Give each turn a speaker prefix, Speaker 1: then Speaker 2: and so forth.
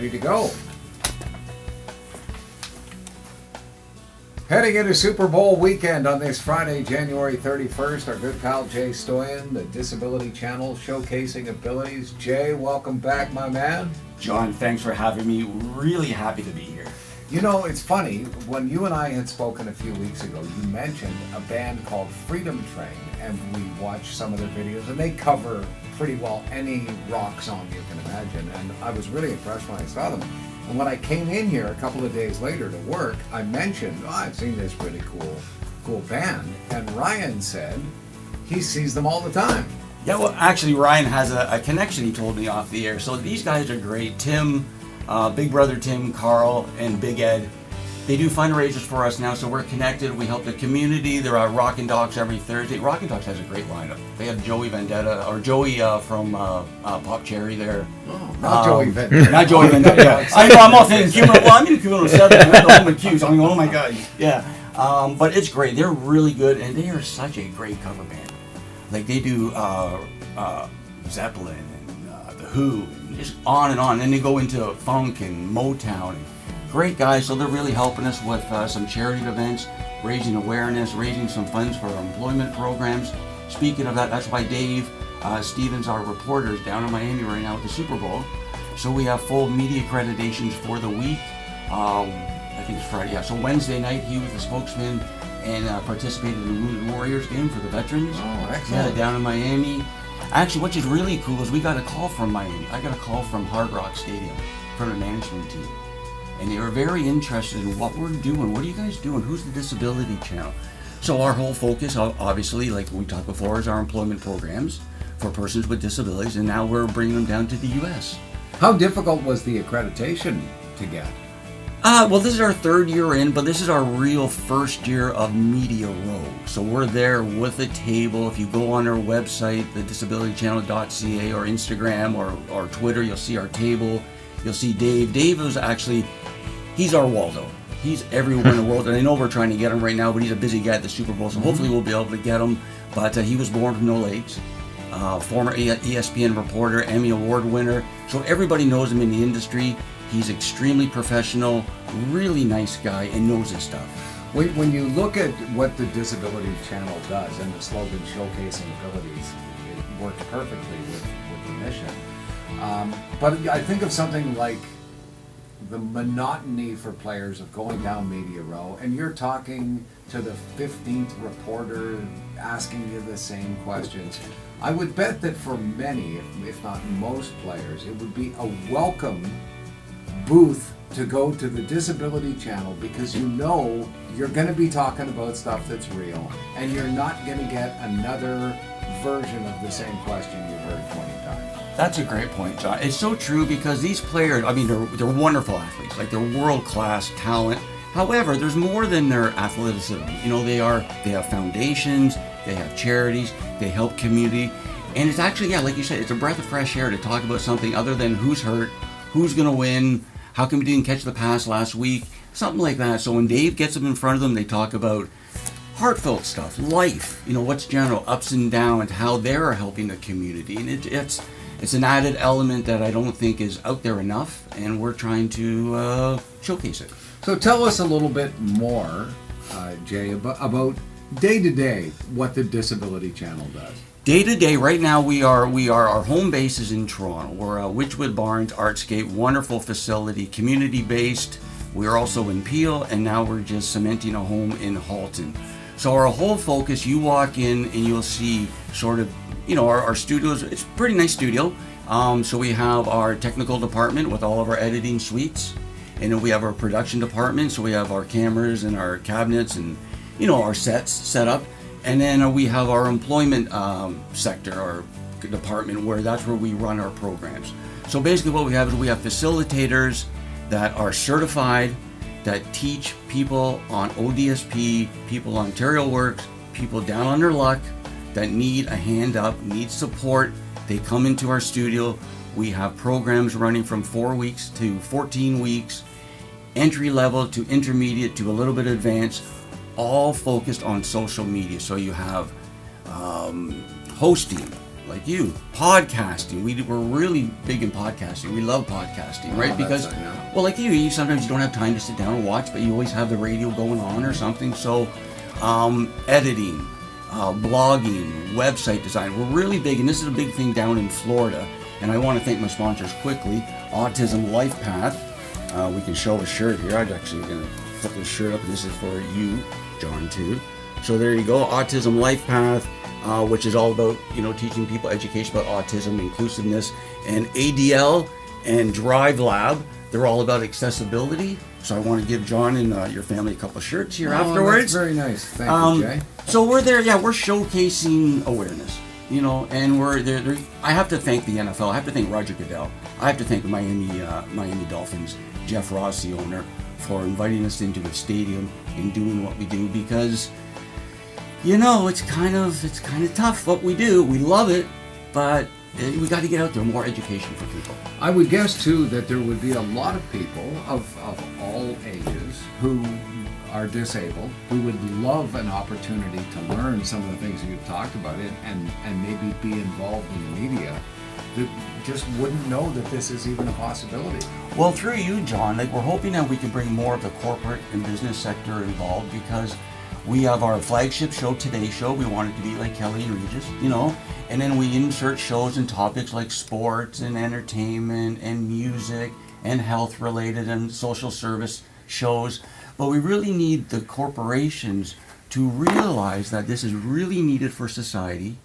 Speaker 1: ready to go. Heading into Super Bowl weekend on this Friday, January 31st, our good pal Jay Stoyan, the Disability Channel, showcasing abilities. Jay, welcome back, my man.
Speaker 2: John, thanks for having me. Really happy to be here.
Speaker 1: You know, it's funny, when you and I had spoken a few weeks ago, you mentioned a band called Freedom Train, and we watched some of their videos, and they cover pretty well any rock song you can imagine, and I was really impressed when I saw them. And when I came in here a couple of days later to work, I mentioned, I've seen this really cool band, and Ryan said he sees them all the time.
Speaker 2: Yeah, well, actually, Ryan has a connection, he told me off the air. So these guys are great. Tim, Big Brother Tim, Carl, and Big Ed. They do fundraisers for us now, so we're connected. We help the community. They're at Rockin' Docs every Thursday. Rockin' Docs has a great lineup. They have Joey Vendetta, or Joey from Pop Cherry there.
Speaker 1: Oh, not Joey Vendetta.
Speaker 2: Not Joey Vendetta. Yeah. I know, I'm all thinking Q107. Well, I'm in Q107. I'm at the home of Q's. I'm going, oh my God. Yeah. But it's great. They're really good, and they are such a great cover band. Like they do Zeppelin and The Who, and just on and on. And then they go into funk and Motown. Great guys, so they're really helping us with some charity events, raising awareness, raising some funds for our employment programs. Speaking of that, that's why Dave Stevens, our reporter, is down in Miami right now at the Super Bowl. So we have full media accreditations for the week. I think it's Friday, yeah. So Wednesday night, he was the spokesman and participated in the Wounded Warriors game for the veterans.
Speaker 1: Oh, excellent.
Speaker 2: Yeah, down in Miami. Actually, what is really cool is we got a call from Miami. I got a call from Hard Rock Stadium from the management team. And they were very interested in what we're doing. What are you guys doing? Who's the Disability Channel? So our whole focus, obviously, like we talked before, is our employment programs for persons with disabilities, and now we're bringing them down to the U.S.
Speaker 1: How difficult was the accreditation to get?
Speaker 2: Well, this is our third year in, but this is our real first year of Media Row. So we're there with a table. If you go on our website, thedisabilitychannel.ca, or Instagram or Twitter, you'll see our table. You'll see Dave. Dave is actually, he's our Waldo. He's everywhere in the world, and I know we're trying to get him right now, but he's a busy guy at the Super Bowl, so hopefully we'll be able to get him. But he was born with no legs. Former ESPN reporter, Emmy Award winner. So everybody knows him in the industry. He's extremely professional, really nice guy, and knows his stuff.
Speaker 1: When you look at what the Disability Channel does, and the slogan showcasing abilities, it works perfectly with the mission. But I think of something like the monotony for players of going down Media Row, and you're talking to the 15th reporter asking you the same questions. I would bet that for many, if not most players, it would be a welcome booth to go to the Disability Channel, because you know you're going to be talking about stuff that's real, and you're not going to get another version of the same question you've heard 20 times.
Speaker 2: That's a great point, John. It's so true, because these players, I mean, they're wonderful athletes. Like, they're world-class talent. However, there's more than their athleticism. You know, they have foundations, they have charities, they help community. And it's actually, yeah, like you said, it's a breath of fresh air to talk about something other than who's hurt, who's going to win, how come we didn't catch the pass last week, something like that. So when Dave gets them in front of them, they talk about heartfelt stuff, life, you know, what's general, ups and downs, how they're helping the community. And it's an added element that I don't think is out there enough, and we're trying to showcase it.
Speaker 1: So tell us a little bit more, Jay, about day-to-day what the Disability Channel does.
Speaker 2: Day-to-day, right now our home base is in Toronto. We're Witchwood Barns Artscape, wonderful facility, community-based. We're also in Peel, and now we're just cementing a home in Halton. So our whole focus, you walk in and you'll see sort of, you know, our studios. It's a pretty nice studio. So we have our technical department with all of our editing suites, and then we have our production department. So we have our cameras and our cabinets and, you know, our sets set up. And then we have our employment sector, or department, where that's where we run our programs. So basically what we have is we have facilitators that are certified, that teach people on ODSP, people on Ontario Works, people down on their luck, that need a hand up, need support. They come into our studio. We have programs running from 4 weeks to 14 weeks, entry level to intermediate to a little bit advanced, all focused on social media. So you have hosting, like you, podcasting. We're really big in podcasting. We love podcasting, right? Because, well, like you sometimes you don't have time to sit down and watch, but you always have the radio going on or something. So, editing, blogging, website design. We're really big, and this is a big thing down in Florida. And I want to thank my sponsors quickly. Autism Life Path. We can show a shirt here. I'm actually going to put this shirt up, and this is for you, John, too. So there you go, Autism Life Path, which is all about, teaching people education about autism, inclusiveness, and ADL and Drive Lab. They're all about accessibility. So I want to give John and your family a couple of shirts here afterwards.
Speaker 1: That's very nice. Thank you, Jay.
Speaker 2: So we're there, we're showcasing awareness. And we're there. I have to thank the NFL. I have to thank Roger Goodell. I have to thank Miami Dolphins, Jeff Ross, the owner, for inviting us into the stadium and doing what we do, because it's kind of tough what we do. We love it, but we got to get out there, more education for people.
Speaker 1: I would guess too that there would be a lot of people of all ages who are disabled, who would love an opportunity to learn some of the things you've talked about and maybe be involved in the media, that just wouldn't know that this is even a possibility.
Speaker 2: Well, through you, John, we're hoping that we can bring more of the corporate and business sector involved, because we have our flagship show, Today Show. We want it to be like Kelly and Regis, and then we insert shows and topics like sports and entertainment and music and health related and social service shows. But we really need the corporations to realize that this is really needed for society,